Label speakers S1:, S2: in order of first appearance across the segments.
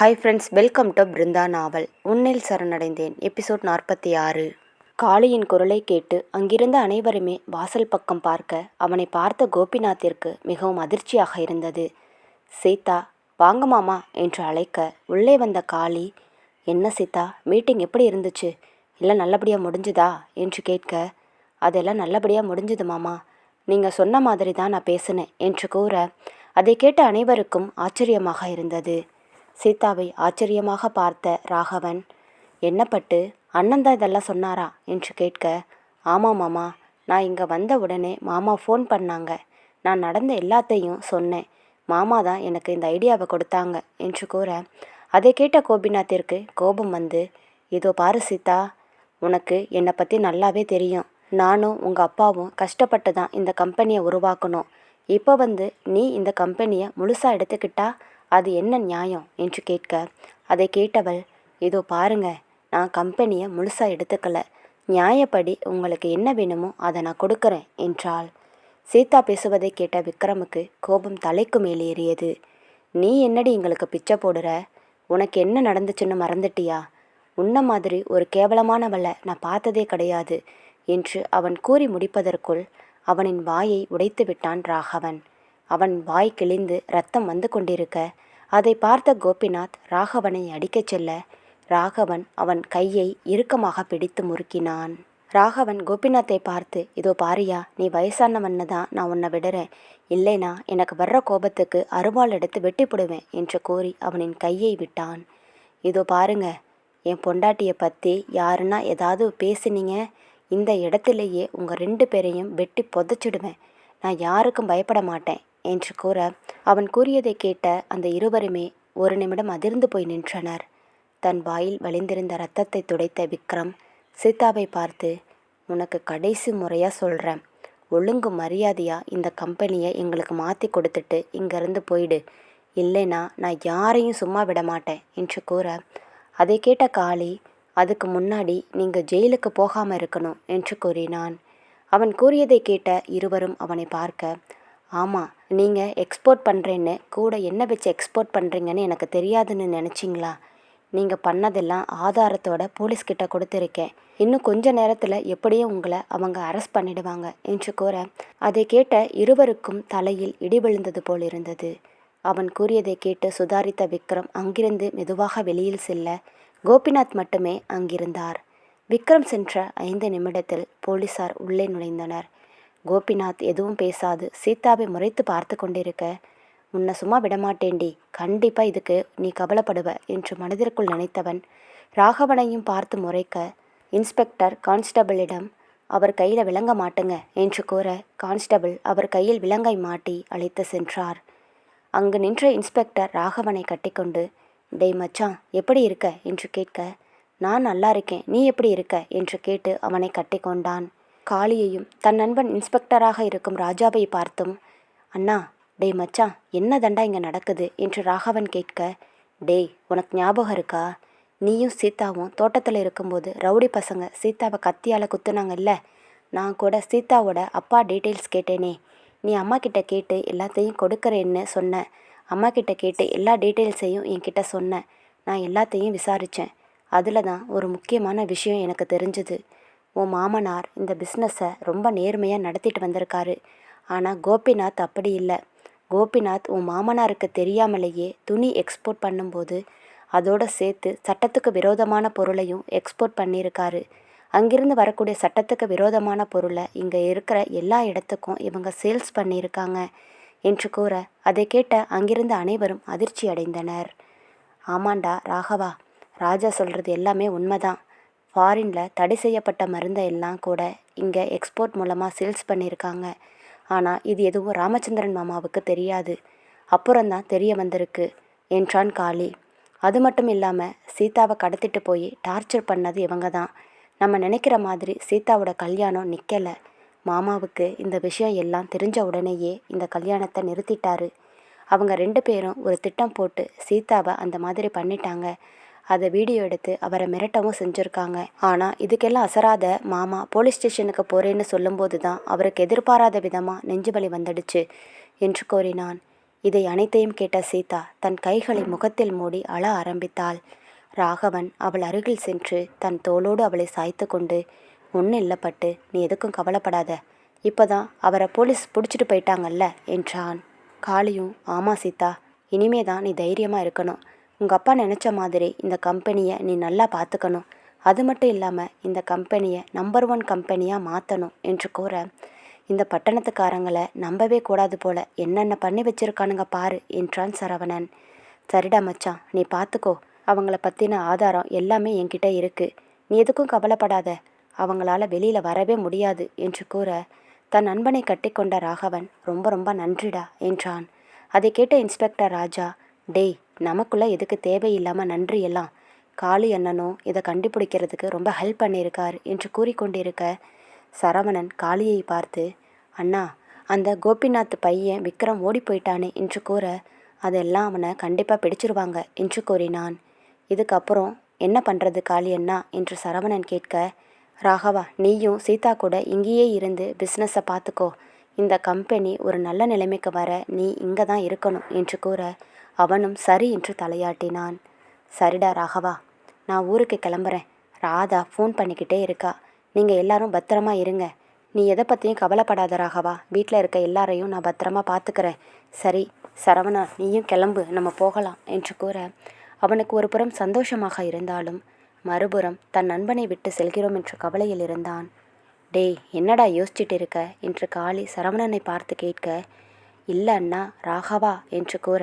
S1: Hi friends, welcome to Brinda novel. உன்னில் சரணடைந்தேன். Episode 46. காளியின் குரலை கேட்டு அங்கிருந்த அனைவருமே வாசல் பக்கம் பார்க்க அவனை பார்த்த கோபிநாத்திற்கு மிகவும் அதிர்ச்சியாக இருந்தது. சீதா, வாங்க மாமா என்று அழைக்க உள்ளே வந்த காளி, என்ன சீதா, மீட்டிங் எப்படி இருந்துச்சு? எல்லாம் நல்லபடியாக முடிஞ்சுதா என்று கேட்க, அதெல்லாம் நல்லபடியாக முடிஞ்சுது மாமா, நீங்கள் சொன்ன மாதிரி தான் நான் பேசினேன் என்று கூற, அதை கேட்ட அனைவருக்கும் ஆச்சரியமாக இருந்தது. சீதாவை ஆச்சரியமாக பார்த்த ராகவன், என்ன பட்டு, அண்ணன் தான் இதெல்லாம் சொன்னாரா என்று கேட்க, ஆமாம் மாமா, நான் இங்கே வந்த உடனே மாமா ஃபோன் பண்ணாங்க. நான் நடந்த எல்லாத்தையும் சொன்னேன். மாமா தான் எனக்கு இந்த ஐடியாவை கொடுத்தாங்க என்று கூற, அதை கேட்ட கோபிநாத்திற்கு கோபம் வந்து, இதோ பாரு சீதா, உனக்கு என்னை பற்றி நல்லாவே தெரியும். நானும் உங்கள் அப்பாவும் கஷ்டப்பட்டு தான் இந்த கம்பெனியை உருவாக்கணும். இப்போ நீ இந்த கம்பெனியை முழுசாக எடுத்துக்கிட்டா அது என்ன நியாயம் என்று கேட்க, அதை கேட்டவள், இதோ பாருங்க, நான் கம்பெனியை முழுசாக எடுத்துக்கல. நியாயப்படி உங்களுக்கு என்ன வேணுமோ அதை நான் கொடுக்குறேன் என்றாள். சீதா பேசுவதை கேட்ட விக்ரமுக்கு கோபம் தலைக்கு மேலேறியது. நீ என்னடி எங்களுக்கு பிச்சை போடுற? உனக்கு என்ன நடந்துச்சுன்னு மறந்துட்டியா? உன்ன மாதிரி ஒரு கேவலமானவளை நான் பார்த்ததே கிடையாது என்று அவன் கூறி முடிப்பதற்குள் அவனின் வாயை உடைத்து விட்டான் ராகவன். அவன் வாய் கிழிந்து ரத்தம் வந்து கொண்டிருக்க அதை பார்த்த கோபிநாத் ராகவனை அடிக்கச் செல்ல, ராகவன் அவன் கையை இறுக்கமாக பிடித்து முறுக்கினான். ராகவன் கோபிநாத்தை பார்த்து, இதோ பாரியா, நீ வயசானவன்னு தான் நான் உன்னை விடுறேன். இல்லைனா எனக்கு வர்ற கோபத்துக்கு அருவாள் எடுத்து வெட்டிப்பிடுவேன் என்று கூறி அவனின் கையை விட்டான். இதோ பாருங்க, என் பொண்டாட்டியை பற்றி யாருன்னா ஏதாவது பேசினீங்க, இந்த இடத்துலையே உங்கள் 2 பேரையும் வெட்டி புதைச்சிடுவேன். நான் யாருக்கும் பயப்பட மாட்டேன் என்று கூற, அவன் கூறியதை கேட்ட அந்த இருவருமே ஒரு நிமிடம் அதிர்ந்து போய் நின்றனர். தன் வாயில் வழிந்திருந்த இரத்தத்தை துடைத்த விக்ரம் சீதாவை பார்த்து, உனக்கு கடைசி முறையாக சொல்கிறேன், ஒழுங்கு மரியாதையாக இந்த கம்பெனியை எங்களுக்கு மாற்றி கொடுத்துட்டு இங்கேருந்து போயிடு. இல்லைனா நான் யாரையும் சும்மா விட மாட்டேன் என்று கூற, அதை கேட்ட காளி, அதுக்கு முன்னாடி நீங்கள் ஜெயிலுக்கு போகாமல் இருக்கணும் என்று கூறினான். அவன் கூறியதை கேட்ட இருவரும் அவனை பார்க்க, ஆமாம், நீங்கள் எக்ஸ்போர்ட் பண்ணுறேன்னு கூட என்ன வச்சு எக்ஸ்போர்ட் பண்ணுறீங்கன்னு எனக்கு தெரியாதுன்னு நினச்சிங்களா? நீங்கள் பண்ணதெல்லாம் ஆதாரத்தோட போலீஸ்கிட்ட கொடுத்துருக்கேன். இன்னும் கொஞ்ச நேரத்தில் எப்படியும் உங்களை அவங்க அரெஸ்ட் பண்ணிடுவாங்க என்று கூற, அதை கேட்ட இருவருக்கும் தலையில் இடி விழுந்தது போல் இருந்தது. அவன் கூறியதை கேட்டு சுதாரித்த விக்ரம் அங்கிருந்து மெதுவாக வெளியில் செல்ல கோபிநாத் மட்டுமே அங்கிருந்தார். விக்ரம் சென்ற 5 நிமிடத்தில் போலீசார் உள்ளே நுழைந்தனர். கோபிநாத் எதுவும் பேசாது சீதாவை முறைத்து பார்த்து கொண்டிருக்க, உன்னை சும்மா விடமாட்டேண்டி, கண்டிப்பாக இதுக்கு நீ கவலைப்படுவ என்று மனதிற்குள் நினைத்தவன் ராகவனையும் பார்த்து முறைக்க, இன்ஸ்பெக்டர் கான்ஸ்டபிளிடம் அவர் கையில் விளங்க மாட்டுங்க என்று கூற, கான்ஸ்டபிள் அவர் கையில் விலங்கை மாட்டி அழைத்து சென்றார். அங்கு நின்ற இன்ஸ்பெக்டர் ராகவனை கட்டிக்கொண்டு, டேய் மச்சான், எப்படி இருக்க என்று கேட்க, நான் நல்லா இருக்கேன், நீ எப்படி இருக்க என்று கேட்டு அவனை கட்டிக்கொண்டான். காளியையும் தன் நண்பன் இன்ஸ்பெக்டராக இருக்கும் ராஜாவை பார்த்தும், அண்ணா, டேய் மச்சான், என்ன தண்டா இங்கே நடக்குது என்று ராகவன் கேட்க, டேய், உனக்கு ஞாபகம் இருக்கா? நீயும் சீதாவும் தோட்டத்தில் இருக்கும்போது ரவுடி பசங்க சீதாவை கத்தியால் குத்துனாங்கல்ல? நான் கூட சீதாவோட அப்பா டீட்டெயில்ஸ் கேட்டேனே. நீ அம்மா கிட்ட கேட்டு எல்லாத்தையும் கொடுக்குறேன்னு சொன்ன. அம்மா கிட்ட கேட்டு எல்லா டீட்டெயில்ஸையும் என்கிட்ட சொன்னேன். நான் எல்லாத்தையும் விசாரித்தேன். அதில் தான் ஒரு முக்கியமான விஷயம் எனக்கு தெரிஞ்சுது. உன் மாமனார் இந்த பிஸ்னஸை ரொம்ப நேர்மையாக நடத்திட்டு வந்திருக்காரு. ஆனால் கோபிநாத் அப்படி இல்லை. கோபிநாத் உன் மாமனாருக்கு தெரியாமலேயே துணி எக்ஸ்போர்ட் பண்ணும்போது அதோடு சேர்த்து சட்டத்துக்கு விரோதமான பொருளையும் எக்ஸ்போர்ட் பண்ணியிருக்காரு. அங்கிருந்து வரக்கூடிய சட்டத்துக்கு விரோதமான பொருளை இங்கே இருக்கிற எல்லா இடத்துக்கும் இவங்க சேல்ஸ் பண்ணியிருக்காங்க என்று கூற, அதை கேட்ட அங்கிருந்த அனைவரும் அதிர்ச்சி அடைந்தனர். ஆமாண்டா ராகவா, ராஜா சொல்கிறது எல்லாமே உண்மைதான். ஃபாரினில் தடை செய்யப்பட்ட மருந்தை எல்லாம் கூட இங்கே எக்ஸ்போர்ட் மூலமாக சேல்ஸ் பண்ணியிருக்காங்க. ஆனால் இது எதுவும் ராமச்சந்திரன் மாமாவுக்கு தெரியாது. அப்புறம்தான் தெரிய வந்திருக்கு என்றான் காளி. அது மட்டும் இல்லாமல் சீதாவை கடத்திட்டு போய் டார்ச்சர் பண்ணது இவங்க தான். நம்ம நினைக்கிற மாதிரி சீதாவோட கல்யாணம் நிற்கலை. மாமாவுக்கு இந்த விஷயம் எல்லாம் தெரிஞ்ச உடனேயே இந்த கல்யாணத்தை நிறுத்திட்டாரு. அவங்க 2 பேரும் ஒரு திட்டம் போட்டு சீதாவை அந்த மாதிரி பண்ணிட்டாங்க. அதை வீடியோ எடுத்து அவரை மிரட்டவும் செஞ்சுருக்காங்க. ஆனால் இதுக்கெல்லாம் அசராத மாமா போலீஸ் ஸ்டேஷனுக்கு போகிறேன்னு சொல்லும்போது தான் அவருக்கு எதிர்பாராத விதமாக நெஞ்சு வலி வந்துடுச்சு என்று கூறினான். இதை அனைத்தையும் கேட்ட சீதா தன் கைகளை முகத்தில் மூடி அழ ஆரம்பித்தாள். ராகவன் அவள் அருகில் சென்று தன் தோளோடு அவளை சாய்த்து கொண்டு, ஒன்றும் இல்லப்பட்டு, நீ எதுக்கும் கவலைப்படாத, இப்போதான் அவரை போலீஸ் பிடிச்சிட்டு போயிட்டாங்கல்ல என்றான். காளியும், ஆமா சீதா, இனிமே தான் நீ தைரியமாக இருக்கணும். உங்கள் அப்பா நினச்ச மாதிரி இந்த கம்பெனியை நீ நல்லா பார்த்துக்கணும். அது மட்டும் இல்லாமல் இந்த கம்பெனியை நம்பர் 1 கம்பெனியாக மாற்றணும் என்று கூற, இந்த பட்டணத்துக்காரங்களை நம்பவே கூடாது போல என்னென்ன பண்ணி வச்சிருக்கானுங்க பாரு என்றான் சரவணன். சரிடா மச்சான், நீ பார்த்துக்கோ, அவங்கள பற்றின ஆதாரம் எல்லாமே என்கிட்ட இருக்குது, நீ எதுக்கும் கவலைப்படாத, அவங்களால வெளியில் வரவே முடியாது என்று கூற, தன் நண்பனை கட்டிக்கொண்ட ராகவன், ரொம்ப ரொம்ப நன்றிடா என்றான். அதை கேட்ட இன்ஸ்பெக்டர் ராஜா, டேய், நமக்குள்ளே எதுக்கு தேவையில்லாமல் நன்றி எல்லாம், காளி அண்ணனும் இதை கண்டுபிடிக்கிறதுக்கு ரொம்ப ஹெல்ப் பண்ணியிருக்கார் என்று கூறிக்கொண்டிருக்க, சரவணன் காளியை பார்த்து, அண்ணா, அந்த கோபிநாத் பையன் விக்ரம் ஓடி போயிட்டானே என்று கூற, அதெல்லாம் அவனை கண்டிப்பாக பிடிச்சிருவாங்க என்று கூறினான். இதுக்கப்புறம் என்ன பண்ணுறது காளி அண்ணா என்று சரவணன் கேட்க, ராகவா, நீயும் சீதா கூட இங்கேயே இருந்து பிஸ்னஸை பார்த்துக்கோ, இந்த கம்பெனி ஒரு நல்ல நிலைமைக்கு வர நீ இங்கே தான் இருக்கணும் என்று கூற, அவனும் சரி என்று தலையாட்டினான். சரிடா ராகவா, நான் ஊருக்கு கிளம்புறேன், ராதா ஃபோன் பண்ணிக்கிட்டே இருக்கா, நீங்கள் எல்லாரும் பத்திரமா இருங்க, நீ எதை பற்றியும் கவலைப்படாத ராகவா, வீட்டில் இருக்க எல்லாரையும் நான் பத்திரமா பார்த்துக்கிறேன். சரி சரவணா, நீயும் கிளம்பு, நம்ம போகலாம் என்று கூற, அவனுக்கு ஒரு புறம் சந்தோஷமாக இருந்தாலும் மறுபுறம் தன் நண்பனை விட்டு செல்கிறோம் என்ற கவலையில் இருந்தான். டேய், என்னடா யோசிச்சுட்டு இருக்க என்று காளி சரவணனை பார்த்து கேட்க, இல்லை அண்ணா, ராகவா என்று கூற,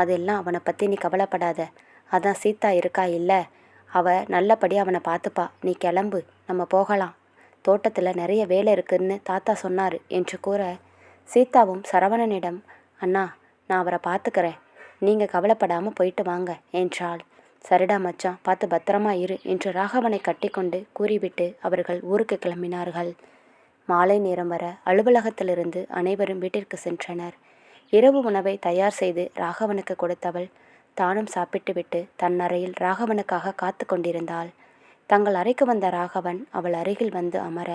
S1: அதெல்லாம் அவனை பற்றி நீ கவலைப்படாத, அதான் சீதா இருக்கா இல்லை, அவள் நல்லபடியாக அவனை பார்த்துப்பா, நீ கிளம்பு, நம்ம போகலாம், தோட்டத்தில் நிறைய வேலை இருக்குன்னு தாத்தா சொன்னார் என்று கூற, சீதாவும் சரவணனிடம், அண்ணா, நான் அவரை பார்த்துக்கிறேன், நீங்கள் கவலைப்படாமல் போயிட்டு வாங்க என்றாள். சரிடா மச்சான், பார்த்து பத்திரமா இரு என்று ராகவனை கட்டிக்கொண்டு கூறிவிட்டு அவர்கள் ஊருக்கு கிளம்பினார்கள். மாலை நேரம் வர அலுவலகத்திலிருந்து அனைவரும் வீட்டிற்கு சென்றனர். இரவு உணவை தயார் செய்து ராகவனுக்கு கொடுத்தவள் தானும் சாப்பிட்டுவிட்டு தன் அறையில் ராகவனுக்காக காத்து கொண்டிருந்தாள். தங்கள் அறைக்கு வந்த ராகவன் அவள் அருகில் வந்து அமர,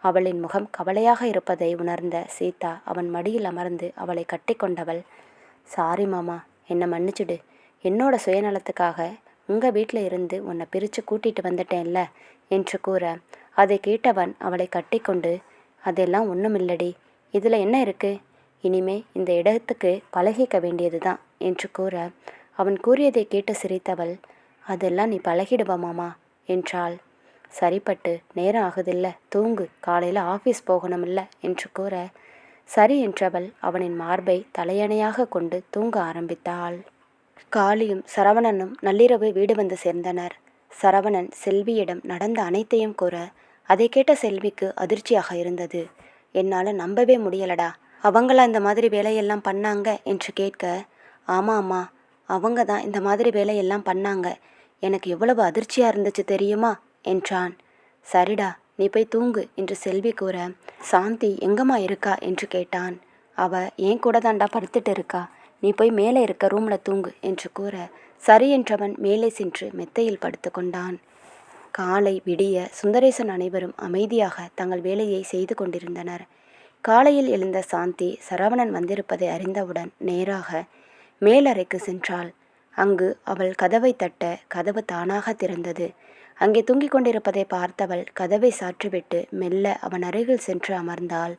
S1: அவளின் முகம் கவலையாக இருப்பதை உணர்ந்த சீதா அவன் மடியில் அமர்ந்து அவளை கட்டி கொண்டவள், சாரி மாமா, என்னை மன்னிச்சுடு, என்னோட சுயநலத்துக்காக உங்கள் வீட்டில் இருந்து உன்னை பிரித்து கூட்டிகிட்டு வந்துட்டேன்ல என்று கூற, அதை கேட்டவன் அவளை கட்டிக்கொண்டு, அதெல்லாம் ஒன்றும் இல்லடி, இதில் என்ன இருக்குது, இனிமே இந்த இடத்துக்கு பழகிக்க வேண்டியது தான் என்று கூற, அவன் கூறியதை கேட்டு சிரித்தவள், அதெல்லாம் நீ பழகிடுவா மாமா என்றாள். சரிப்பட்டு, நேரம் ஆகுதில்ல, தூங்கு, காலையில் ஆஃபீஸ் போகணுமில்ல என்று கூற, சரி என்றவள் அவனின் மார்பை தலையணையாக கொண்டு தூங்க ஆரம்பித்தாள். காளியும் சரவணனும் நள்ளிரவு வீடு வந்து சேர்ந்தனர். சரவணன் செல்வியிடம் நடந்த அனைத்தையும் கூற, அதை கேட்ட செல்விக்கு அதிர்ச்சியாக இருந்தது. என்னால் நம்பவே முடியலடா, அவங்களா இந்த மாதிரி வேலையெல்லாம் பண்ணாங்க என்று கேட்க, ஆமாம் அம்மா, அவங்க தான் இந்த மாதிரி வேலையெல்லாம் பண்ணாங்க, எனக்கு எவ்வளவு அதிர்ச்சியாக இருந்துச்சு தெரியுமா என்றான். சரிடா, நீ போய் தூங்கு என்று செல்வி கூற, சாந்தி எங்கம்மா இருக்கா என்று கேட்டான். அவ ஏன் கூட தாண்டா படுத்துட்டு இருக்கா, நீ போய் மேலே இருக்க ரூமில் தூங்கு என்று கூற, சரி என்றவன் மேலே சென்று மெத்தையில் படுத்து கொண்டான். காலை விடிய சுந்தரேசன் அனைவரும் அமைதியாக தங்கள் வேலையை செய்து கொண்டிருந்தனர். காலையில் எழுந்த சாந்தி சரவணன் வந்திருப்பதை அறிந்தவுடன் நேராக மேலறைக்கு சென்றாள். அங்கு அவள் கதவை தட்ட கதவு தானாக திறந்தது. அங்கே தூங்கிக் கொண்டிருப்பதை பார்த்தவள் கதவை சாற்றிவிட்டு மெல்ல அவன் அருகில் சென்று அமர்ந்தாள்.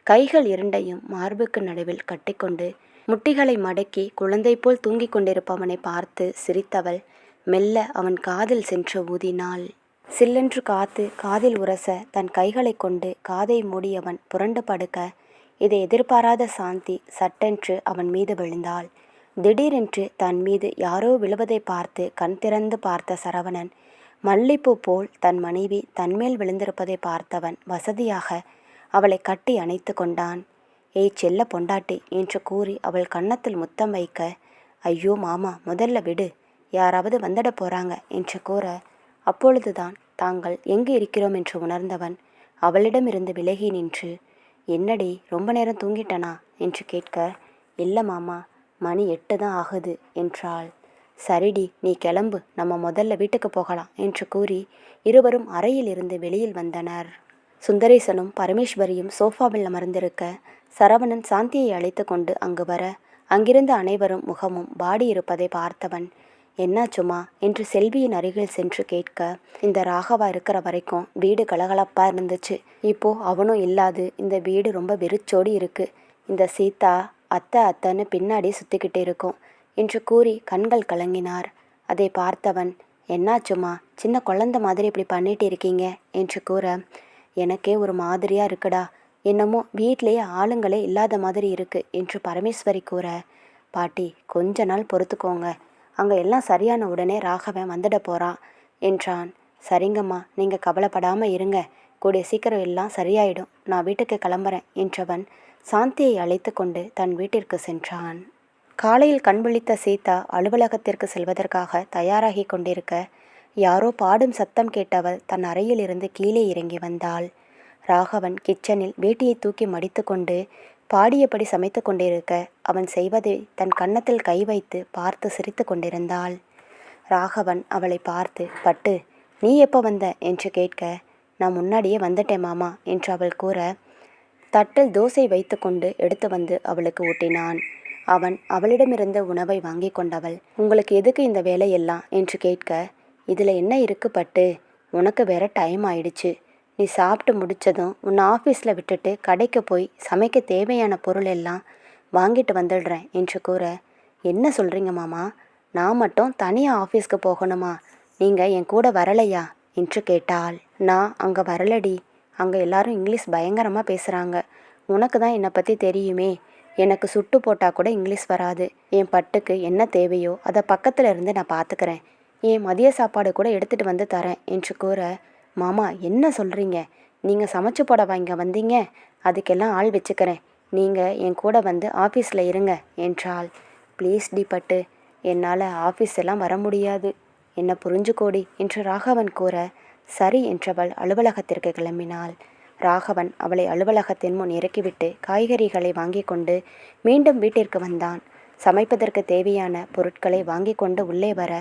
S1: கைகள் இரண்டையும் மார்புக்கு நடுவில் கட்டிக்கொண்டு முட்டிகளை மடக்கி குழந்தை போல் தூங்கிக் கொண்டிருப்பவனை பார்த்து சிரித்தவள் மெல்ல அவன் காதில் சென்று ஊதினாள். சில்லென்று காத்து காதில் உரச தன் கைகளை கொண்டு காதை மூடியவன் புரண்டு படுக்க, இதை எதிர்பாராத சாந்தி சட்டென்று அவன் மீது விழுந்தாள். திடீரென்று தன் மீது யாரோ விழுவதை பார்த்து கண் திறந்து பார்த்த சரவணன் மல்லிப்பூ போல் தன் மனைவி தன்மேல் விழுந்திருப்பதை பார்த்தவன் வசதியாக அவளை கட்டி அணைத்து கொண்டான். ஏய் செல்ல பொண்டாட்டி என்று கூறி அவள் கன்னத்தில் முத்தம் வைக்க, ஐயோ மாமா, முதல்ல விடு, யாராவது வந்துட போறாங்க என்று கூற, அப்பொழுதுதான் தாங்கள் எங்கு இருக்கிறோம் என்று உணர்ந்தவன் அவளிடமிருந்து விலகி நின்று, என்னடி ரொம்ப நேரம் தூங்கிட்டனா என்று கேட்க, இல்லை மாமா, மணி 8 தான் ஆகுது என்றாள். சரிடி, நீ கிளம்பு, நம்ம முதல்ல வீட்டுக்கு போகலாம் என்று கூறி இருவரும் அறையில் இருந்து வெளியில் வந்தனர். சுந்தரேசனும் பரமேஸ்வரியும் சோஃபாவில் அமர்ந்திருக்க சரவணன் சாந்தியை அழைத்து கொண்டு அங்கு வர, அங்கிருந்த அனைவரும் முகமும் வாடி இருப்பதை பார்த்தவன், என்னாச்சுமா என்று செல்வியின் அருகில் சென்று கேட்க, இந்த ராகவா இருக்கிற வரைக்கும் வீடு கலகலப்பாக இருந்துச்சு. இப்போ அவனும் இல்லாது இந்த வீடு ரொம்ப வெறிச்சோடி இருக்கு. இந்த சீதா அத்தை அத்தைன்னு பின்னாடி சுற்றிக்கிட்டு இருக்கும் என்று கூறி கண்கள் கலங்கினார். அதை பார்த்தவன், என்னாச்சுமா, சின்ன குழந்தை மாதிரி இப்படி பண்ணிட்டு இருக்கீங்க என்று கூற, எனக்கே ஒரு மாதிரியாக இருக்குடா, என்னமோ வீட்லேயே ஆளுங்களே இல்லாத மாதிரி இருக்கு என்று பரமேஸ்வரி கூற, பாட்டி கொஞ்ச நாள் பொறுத்துக்கோங்க, அங்கே எல்லாம் சரியான உடனே ராகவன் வந்துட போகிறான் என்றான். சரிங்கம்மா, நீங்கள் கவலைப்படாமல் இருங்க, கூடிய சீக்கிரம் எல்லாம் சரியாயிடும், நான் வீட்டுக்கு கிளம்புறேன் என்றவன் சாந்தியை அழைத்து கொண்டு தன் வீட்டிற்கு சென்றான். காலையில் கண் விழித்த சீதா அலுவலகத்திற்கு செல்வதற்காக தயாராகி கொண்டிருக்க, யாரோ பாடும் சத்தம் கேட்டவள் தன் அறையில் இருந்து கீழே இறங்கி வந்தாள். ராகவன் கிச்சனில் வேட்டியை தூக்கி மடித்து கொண்டு பாடியபடி சமைத்து கொண்டிருக்க, அவன் செய்வதை தன் கன்னத்தில் கை வைத்து பார்த்து சிரித்து கொண்டிருந்தாள். ராகவன் அவளை பார்த்து, பட்டு நீ எப்போ வந்த என்று கேட்க, நான் முன்னாடியே வந்துட்டேன் மாமா என்று அவள் கூற, தட்டில் தோசை வைத்து கொண்டு எடுத்து வந்து அவளுக்கு ஊட்டினான். அவன் அவளிடமிருந்த உணவை வாங்கி கொண்டவள், உங்களுக்கு எதுக்கு இந்த வேலையெல்லாம் என்று கேட்க, இதில் என்ன இருக்கு பட்டு, உனக்கு வேற டைம் ஆயிடுச்சு, நீ சாப்பிட்டு முடித்ததும் உன்னை ஆஃபீஸில் விட்டுட்டு கடைக்கு போய் சமைக்க தேவையான பொருள் எல்லாம் வாங்கிட்டு வந்துடுறேன் என்று கூற, என்ன சொல்கிறீங்க மாமா, நான் மட்டும் தனியாக ஆஃபீஸ்க்கு போகணுமா, நீங்கள் என் கூட வரலையா என்று கேட்டாள். நான் அங்கே வரலடி, அங்கே எல்லாரும் இங்கிலீஷ் பயங்கரமாக பேசுகிறாங்க, உனக்கு தான் என்னை பற்றி தெரியுமே, எனக்கு சுட்டு போட்டால் கூட இங்கிலீஷ் வராது, என் பட்டுக்கு என்ன தேவையோ அதை பக்கத்தில் இருந்து நான் பார்த்துக்கிறேன், என் மதிய சாப்பாடு கூட எடுத்துகிட்டு வந்து தரேன் என்று கூற, மாமா என்ன சொல்கிறீங்க, நீங்கள் சமைச்சு போட வாங்க வந்தீங்க, அதுக்கெல்லாம் ஆள் வச்சுக்கிறேன், நீங்கள் என் கூட வந்து ஆஃபீஸில் இருங்க என்றாள். ப்ளீஸ் டி பட்டு, என்னால் ஆஃபீஸ் எல்லாம் வர முடியாது, என்னை புரிஞ்சுக்கோடி என்று ராகவன் கூற, சரி என்றவள் அலுவலகத்திற்கு கிளம்பினாள். ராகவன் அவளை அலுவலகத்தின் முன் இறக்கிவிட்டு காய்கறிகளை வாங்கி கொண்டு மீண்டும் வீட்டிற்கு வந்தான். சமைப்பதற்கு தேவையான பொருட்களை வாங்கி கொண்டு உள்ளே வர,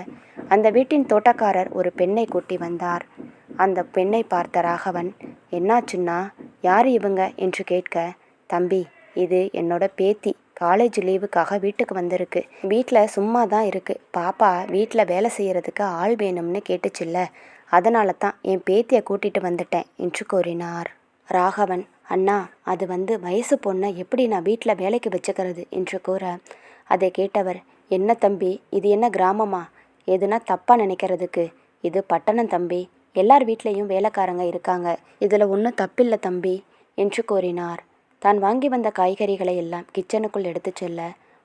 S1: அந்த வீட்டின் தோட்டக்காரர் ஒரு பெண்ணை கூட்டி வந்தார். அந்த பெண்ணை பார்த்த ராகவன், என்னாச்சுன்னா, யார் இவங்க என்று கேட்க, தம்பி இது என்னோட பேத்தி, காலேஜ் லீவுக்காக வீட்டுக்கு வந்திருக்கு, வீட்டில் சும்மா தான் இருக்குது, பாப்பா வீட்டில் வேலை செய்கிறதுக்கு ஆள் வேணும்னு கேட்டுச்சில்ல, அதனால தான் என் பேத்தியை கூட்டிகிட்டு வந்துட்டேன் என்று கூறினார். ராகவன், அண்ணா அது வயசு பொண்ணை எப்படி நான் வீட்டில் வேலைக்கு வச்சுக்கிறது என்று கூற, அதை கேட்டவர், என்ன தம்பி இது என்ன கிராமமா, எதுனா தப்பாக நினைக்கிறதுக்கு, இது பட்டணம் தம்பி, எல்லார் வீட்லேயும் வேலைக்காரங்க இருக்காங்க, இதில் ஒன்றும் தப்பில்லை தம்பி என்று கூறினார். தான் வாங்கி வந்த காய்கறிகளை எல்லாம் கிச்சனுக்குள் எடுத்து செல்ல,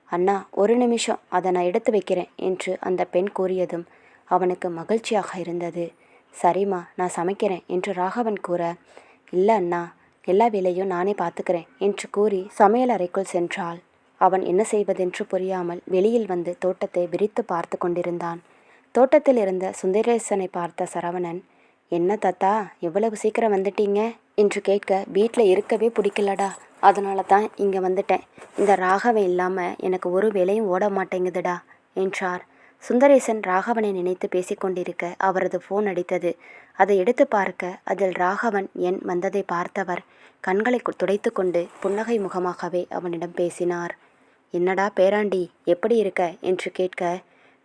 S1: அண்ணா ஒரு நிமிஷம் அதை நான் எடுத்து வைக்கிறேன் என்று அந்த பெண் கூறியதும் அவனுக்கு மகிழ்ச்சியாக இருந்தது. சரிம்மா நான் சமைக்கிறேன் என்று ராகவன் கூற, இல்லை அண்ணா எல்லா வேலையும் நானே பார்த்துக்கிறேன் என்று கூறி சமையல் அறைக்குள் சென்றாள். அவன் என்ன செய்வதென்று புரியாமல் வெளியில் வந்து தோட்டத்தை விரித்து பார்த்து கொண்டிருந்தான். தோட்டத்தில் இருந்த சுந்தரேசனை பார்த்த சரவணன், என்ன தாத்தா எவ்வளவு சீக்கிரம் வந்துட்டீங்க என்று கேட்க, வீட்டில் இருக்கவே பிடிக்கலடா, அதனால தான் இங்கே வந்துட்டேன், இந்த ராகவன் இல்லாமல் எனக்கு ஒரு வேலையும் ஓட மாட்டேங்குதுடா என்றார். சுந்தரேசன் ராகவனை நினைத்து பேசிக்கொண்டிருக்க அவரது ஃபோன் அடித்தது. அதை எடுத்து பார்க்க அதில் ராகவன் எண் வந்ததை பார்த்தவர் கண்களை துடைத்து கொண்டு புன்னகை முகமாகவே அவனிடம் பேசினார். என்னடா பேராண்டி எப்படி இருக்க என்று கேட்க,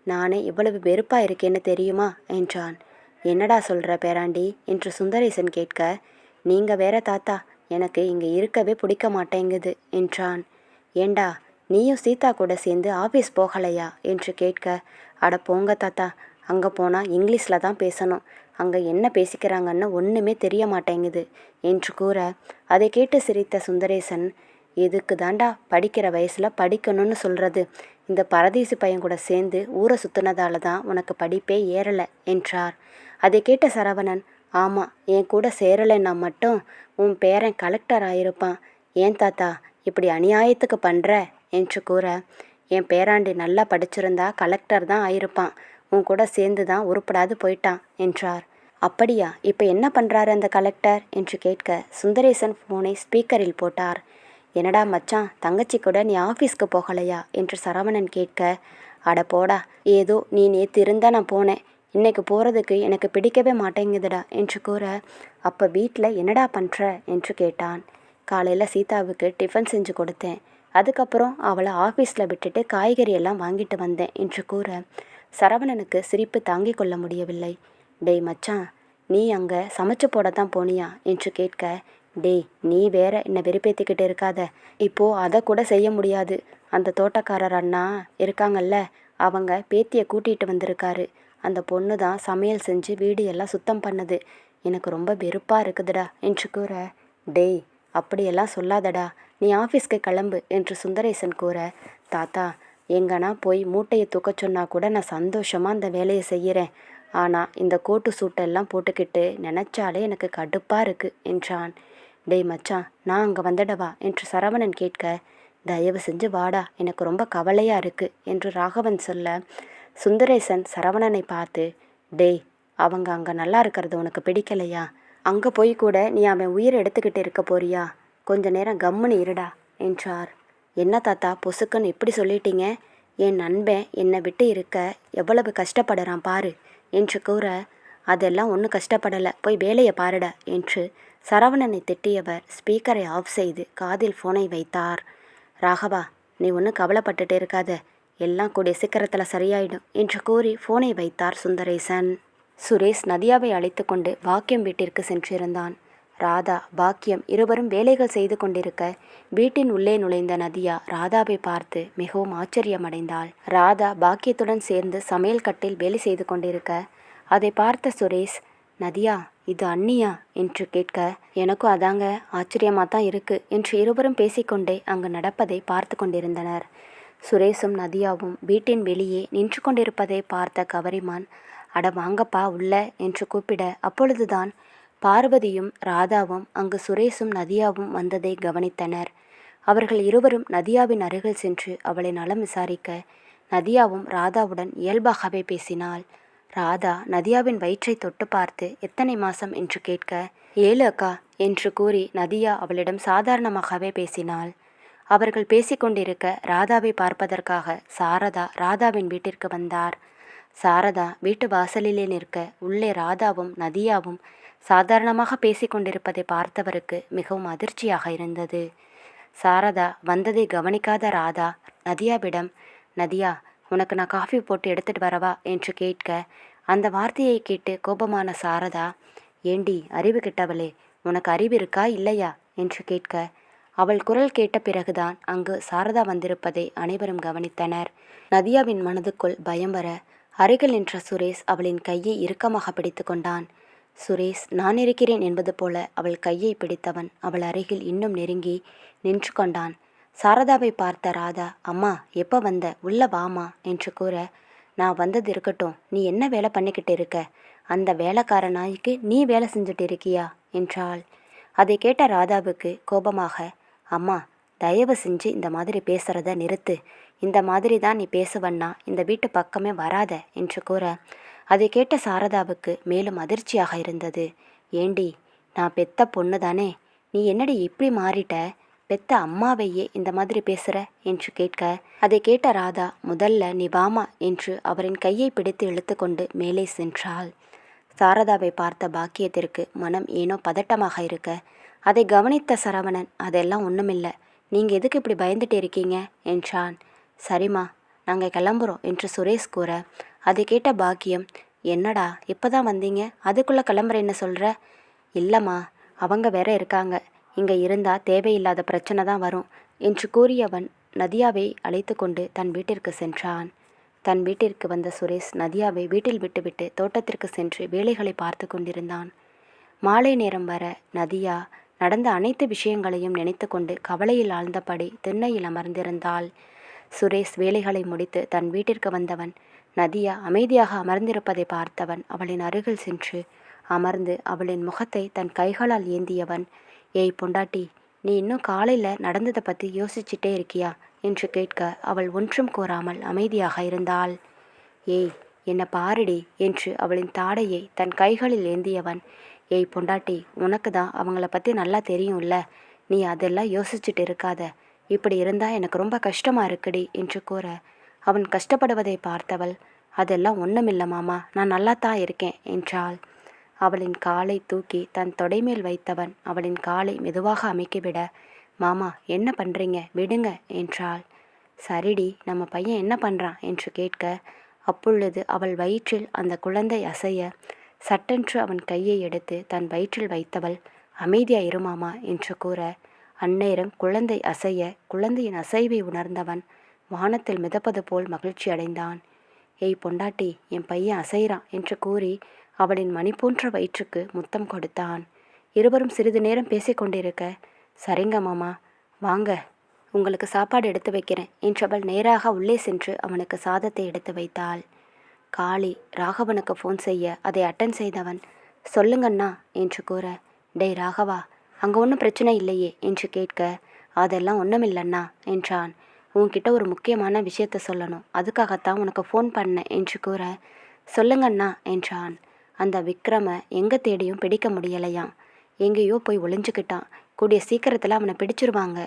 S1: நானே இவ்வளவு வெறுப்பாக இருக்கேன்னு தெரியுமா என்றான். என்னடா சொல்கிற பேராண்டி என்று சுந்தரேசன் கேட்க, நீங்கள் வேற தாத்தா, எனக்கு இங்கே இருக்கவே பிடிக்க மாட்டேங்குது என்றான். ஏண்டா நீயும் சீதா கூட சேர்ந்து ஆஃபீஸ் போகலையா என்று கேட்க, அட போங்க தாத்தா, அங்கே போனால் இங்கிலீஷில் தான் பேசணும், அங்கே என்ன பேசிக்கிறாங்கன்னு ஒன்றுமே தெரிய மாட்டேங்குது என்று கூற, அதை கேட்டு சிரித்த சுந்தரேசன், எதுக்கு தாண்டா படிக்கிற வயசில் படிக்கணும்னு சொல்கிறது, இந்த பரதேசி பையன் கூட சேர்ந்து ஊரை சுற்றுனதால தான் உனக்கு படிப்பே ஏறலை என்றார். அதை கேட்ட சரவணன், ஆமாம் என் கூட சேரலைன்னா மட்டும் உன் பேரன் கலெக்டர் ஆயிருப்பான், ஏன் தாத்தா இப்படி அநியாயத்துக்கு பண்ணுற என்று கூற, என் பேராண்டி நல்லா படிச்சிருந்தா கலெக்டர் தான் ஆயிருப்பான், உன் கூட சேர்ந்து தான் உருப்படாது போயிட்டான் என்றார். அப்படியா, இப்போ என்ன பண்ணுறாரு அந்த கலெக்டர் என்று கேட்க சுந்தரேசன் ஃபோனை ஸ்பீக்கரில் போட்டார். என்னடா மச்சான், தங்கச்சி கூட நீ ஆஃபீஸ்க்கு போகலையா என்று சரவணன் கேட்க, அட போடா, ஏதோ நீ நேற்று இருந்தால் நான் போனேன், இன்னைக்கு போகிறதுக்கு எனக்கு பிடிக்கவே மாட்டேங்குதுடா என்று கூற, அப்போ வீட்டில் என்னடா பண்ணுற என்று கேட்டான். காலையில் சீதாவுக்கு டிஃபன் செஞ்சு கொடுத்தேன், அதுக்கப்புறம் அவளை ஆஃபீஸில் விட்டுட்டு காய்கறி எல்லாம் வாங்கிட்டு வந்தேன் என்று கூற சரவணனுக்கு சிரிப்பு தாங்கிக் கொள்ள முடியவில்லை. டேய் மச்சான், நீ அங்கே சமைச்சு போடத்தான் போனியா என்று கேட்க, டேய் நீ வேற என்னை வெறுப்பேற்றிக்கிட்டு இருக்காத. இப்போது அதை கூட செய்ய முடியாது. அந்த தோட்டக்காரர் அண்ணா இருக்காங்கல்ல, அவங்க பேத்தியை கூட்டிகிட்டு வந்திருக்காரு. அந்த பொண்ணு தான் சமையல் செஞ்சு வீடு எல்லாம் சுத்தம் பண்ணுது. எனக்கு ரொம்ப வெறுப்பாக இருக்குதுடா என்று கூற, டேய் அப்படியெல்லாம் சொல்லாதடா, நீ ஆஃபீஸ்க்கு கிளம்பு என்று சுந்தரேசன் கூற, தாத்தா எங்கன்னா போய் மூட்டையை தூக்க சொன்னா கூட நான் சந்தோஷமாக அந்த வேலையை செய்கிறேன். ஆனால் இந்த கோட்டு சூட்டெல்லாம் போட்டுக்கிட்டு நினச்சாலே எனக்கு கடுப்பாக இருக்குது என்றான். டேய் மச்சான், நான் அங்கே வந்துடவா என்று சரவணன் கேட்க, தயவு செஞ்சு வாடா, எனக்கு ரொம்ப கவலையாக இருக்குது என்று ராகவன் சொல்ல, சுந்தரேசன் சரவணனை பார்த்து, டேய் அவங்க அங்கே நல்லா இருக்கிறது உனக்கு பிடிக்கலையா? அங்கே போய் கூட நீ அவன் உயிரை எடுத்துக்கிட்டு இருக்க போறியா? கொஞ்ச நேரம் கம்முன்னு இருடா என்றார். என்ன தாத்தா பொசுக்குன்னு இப்படி சொல்லிட்டீங்க? என் நண்பன் என்னை விட்டு இருக்க எவ்வளவு கஷ்டப்படுறான் பாரு என்று கூற, அதெல்லாம் ஒன்றும் கஷ்டப்படலை, போய் வேலையை பாருடா என்று சரவணனை திட்டியவர் ஸ்பீக்கரை ஆஃப் செய்து காதில் ஃபோனை வைத்தார். ராகவா, நீ ஒன்றும் கவலைப்பட்டுட்டு இருக்காத, எல்லாம் கூடிய சீக்கிரத்தில் சரியாயிடும் என்று கூறி ஃபோனை வைத்தார் சுந்தரேசன். சுரேஷ் நதியாவை அழைத்து கொண்டு பாக்கியம் வீட்டிற்கு சென்றிருந்தான். ராதா, பாக்கியம் இருவரும் வேலைகள் செய்து கொண்டிருக்க வீட்டின் உள்ளே நுழைந்த நதியா ராதாவை பார்த்து மிகவும் ஆச்சரியமடைந்தாள். ராதா பாக்கியத்துடன் சேர்ந்து சமையல் கட்டில் வேலை செய்து கொண்டிருக்க அதை பார்த்த சுரேஷ், நதியா இது அண்ணியா என்று கேட்க, எனக்கும் அதாங்க ஆச்சரியமாக தான் இருக்குது என்று இருவரும் பேசிக்கொண்டே அங்கு நடப்பதை பார்த்து கொண்டிருந்தனர். சுரேஷும் நதியாவும் வீட்டின் வெளியே நின்று கொண்டிருப்பதை பார்த்த கவரிமான், அட வாங்கப்பா உள்ள என்று கூப்பிட, அப்பொழுதுதான் பார்வதியும் ராதாவும் அங்கு சுரேஷும் நதியாவும் வந்ததை கவனித்தனர். அவர்கள் இருவரும் நதியாவின் அருகில் சென்று அவளை நலம் விசாரிக்க, நதியாவும் ராதாவுடன் இயல்பாகவே பேசினாள். ராதா நதியாவின் வயிற்றை தொட்டு பார்த்து எத்தனை மாசம் என்று கேட்க, 7 அக்கா என்று கூறி நதியா அவளிடம் சாதாரணமாகவே பேசினாள். அவர்கள் பேசிக்கொண்டிருக்க ராதாவை பார்ப்பதற்காக சாரதா ராதாவின் வீட்டிற்கு வந்தார். சாரதா வீட்டு வாசலிலே நிற்க உள்ளே ராதாவும் நதியாவும் சாதாரணமாக பேசிக்கொண்டிருப்பதை பார்த்தவருக்கு மிகவும் அதிர்ச்சியாக இருந்தது. சாரதா வந்ததை கவனிக்காத ராதா நதியாவிடம், நதியா உனக்கு நான் காஃபி போட்டு எடுத்துட்டு வரவா என்று கேட்க, அந்த வார்த்தையை கேட்டு கோபமான சாரதா, ஏண்டி அறிவு கிட்டவளே, உனக்கு அறிவு இருக்கா இல்லையா என்று கேட்க, அவள் குரல் கேட்ட பிறகுதான் அங்கு சாரதா வந்திருப்பதை அனைவரும் கவனித்தனர். நதியாவின் மனதுக்குள் பயம் வர அருகில் நின்ற சுரேஷ் அவளின் கையை இறுக்கமாக பிடித்து கொண்டான். சுரேஷ் நான் இருக்கிறேன் என்பது போல அவள் கையை பிடித்தவன் அவள் அருகில் இன்னும் நெருங்கி நின்று கொண்டான். சாரதாவை பார்த்த ராதா, அம்மா எப்போ வந்த, உள்ள வாமா என்று கூற, நான் வந்தது இருக்கட்டும், நீ என்ன வேலை பண்ணிக்கிட்டு இருக்க? அந்த வேலைக்கார நாய்க்கு நீ வேலை செஞ்சுட்டு இருக்கியா என்றாள். அதை கேட்ட ராதாவுக்கு கோபமாக, அம்மா தயவு செஞ்சு இந்த மாதிரி பேசுகிறத நிறுத்து, இந்த மாதிரி தான் நீ பேசுவன்னா இந்த வீட்டு பக்கமே வராத என்று கூற, அதை கேட்ட சாரதாவுக்கு மேலும் அதிர்ச்சியாக இருந்தது. ஏண்டி நான் பெத்த பொண்ணு தானே, நீ என்னடி இப்படி மாறிட்ட? பெத்த அம்மாவையே இந்த மாதிரி பேசுகிற என்று கேட்க, அதை கேட்ட ராதா, முதல்ல நீ வாமா என்று அவரின் கையை பிடித்து இழுத்து கொண்டு மேலே சென்றாள். சாரதாவை பார்த்த பாக்கியத்திற்கு மனம் ஏனோ பதட்டமாக இருக்க அதை கவனித்த சரவணன், அதெல்லாம் ஒன்றுமில்லை, நீங்கள் எதுக்கு இப்படி பயந்துட்டு இருக்கீங்க என்றான். சரிம்மா நாங்கள் கிளம்புறோம் என்று சுரேஷ் கூற, அதை கேட்ட பாக்கியம், என்னடா இப்போ தான் வந்தீங்க, அதுக்குள்ளே கிளம்புறேன்னு சொல்கிற? இல்லைம்மா அவங்க வேற இருக்காங்க, இங்கே இருந்தால் தேவையில்லாத பிரச்சனை தான் வரும் என்று கூறியவன் நதியாவை அழைத்து கொண்டு தன் வீட்டிற்கு சென்றான். தன் வீட்டிற்கு வந்த சுரேஷ் நதியாவை வீட்டில் விட்டுவிட்டு தோட்டத்திற்கு சென்று வேலைகளை பார்த்து கொண்டிருந்தான். மாலை நேரம் வர நதியா நடந்த அனைத்து விஷயங்களையும் நினைத்து கொண்டு கவலையில் ஆழ்ந்தபடி திண்ணையில் அமர்ந்திருந்தாள். சுரேஷ் வேலைகளை முடித்து தன் வீட்டிற்கு வந்தவன் நதியா அமைதியாக அமர்ந்திருப்பதை பார்த்தவன் அவளின் அருகில் சென்று அமர்ந்து அவளின் முகத்தை தன் கைகளால் ஏந்தியவன், ஏய் பொண்டாட்டி, நீ இன்னும் காலையில் நடந்ததை பற்றி யோசிச்சுட்டே இருக்கியா என்று கேட்க அவள் ஒன்றும் கூறாமல் அமைதியாக இருந்தாள். ஏய் என்னை பாருடி என்று அவளின் தாடையை தன் கைகளில் ஏந்தியவன், ஏய் பொண்டாட்டி, உனக்கு தான் அவங்கள பற்றி நல்லா தெரியும்ல, நீ அதெல்லாம் யோசிச்சுட்டு இருக்காத, இப்படி இருந்தால் எனக்கு ரொம்ப கஷ்டமாக இருக்குடி என்று கூற அவன் கஷ்டப்படுவதை பார்த்தவள், அதெல்லாம் ஒன்றுமில்ல மாமா, நான் நல்லா தான் இருக்கேன் என்றாள். அவளின் காலை தூக்கி தன் தொடைமேல் வைத்தவன் அவளின் காலை மெதுவாக அமைக்கிவிட மாமா என்ன பண்ணுறீங்க விடுங்க என்றாள். சரிடி, நம்ம பையன் என்ன பண்ணுறான் என்று கேட்க, அப்பொழுது அவள் வயிற்றில் அந்த குழந்தை அசைய, சட்டென்று அவன் கையை எடுத்து தன் வயிற்றில் வைத்தவள், அமைதியா இரு மாமா என்று கூற, அந்நேரம் குழந்தை அசைய, குழந்தையின் அசைவை உணர்ந்தவன் வானத்தில் மிதப்பது போல் மகிழ்ச்சி அடைந்தான். ஏய் பொண்டாட்டி, என் பையன் அசைறான் என்று கூறி அவளின் மணி போன்ற வயிற்றுக்கு முத்தம் கொடுத்தான். இருவரும் சிறிது நேரம் பேசிக்கொண்டிருக்க, சரிங்க மாமா, வாங்க, உங்களுக்கு சாப்பாடு எடுத்து வைக்கிறேன் என்றவள் நேராக உள்ளே சென்று அவனுக்கு சாதத்தை எடுத்து வைத்தாள். காளி ராகவனுக்கு ஃபோன் செய்ய அதை அட்டன் செய்தவன், சொல்லுங்கண்ணா என்று கூற, டேய் ராகவா, அங்கே ஒன்றும் பிரச்சனை இல்லையே என்று கேட்க, அதெல்லாம் ஒன்றுமில்லண்ணா என்றான். உன்கிட்ட ஒரு முக்கியமான விஷயத்த சொல்லணும், அதுக்காகத்தான் உனக்கு ஃபோன் பண்ணேன் என்று கூற, சொல்லுங்கண்ணா என்றான். அந்த விக்ரமை எங்கே தேடியும் பிடிக்க முடியலையாம். எங்கேயோ போய் ஒளிஞ்சுக்கிட்டான். கூடிய சீக்கிரத்தில் அவனை பிடிச்சிருவாங்க.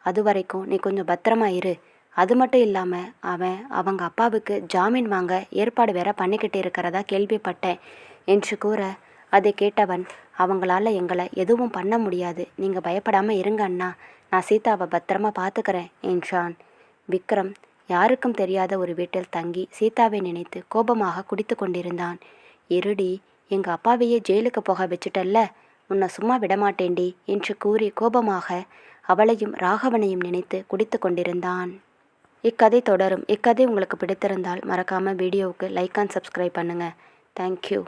S1: அது வரைக்கும் நீ கொஞ்சம் பத்திரமா இரு. அது மட்டும் இல்லாமல் அவங்க அப்பாவுக்கு ஜாமீன் வாங்க ஏற்பாடு வேற பண்ணிக்கிட்டு இருக்கிறதா கேள்விப்பட்டேன் என்று கூற, அதை கேட்டவன், அவங்களால எங்களை எதுவும் பண்ண முடியாது, நீங்கள் பயப்படாமல் இருங்க அண்ணா, நான் சீதாவை பத்திரமா பார்த்துக்கிறேன் என்றான். விக்ரம் யாருக்கும் தெரியாத ஒரு வீட்டில் தங்கி சீதாவை நினைத்து கோபமாக குடித்து கொண்டிருந்தான். இருடி, எங்கள் அப்பாவையே ஜெயிலுக்கு போக வச்சுட்டல்ல, உன்னை சும்மா விடமாட்டேண்டி என்று கூறி கோபமாக அவளையும் ராகவனையும் நினைத்து குடித்து கொண்டிருந்தான். இக்கதை தொடரும். இக்கதை உங்களுக்கு பிடித்திருந்தால் மறக்காமல் வீடியோவுக்கு லைக் அண்ட் சப்ஸ்கிரைப் பண்ணுங்கள். தேங்க்யூ.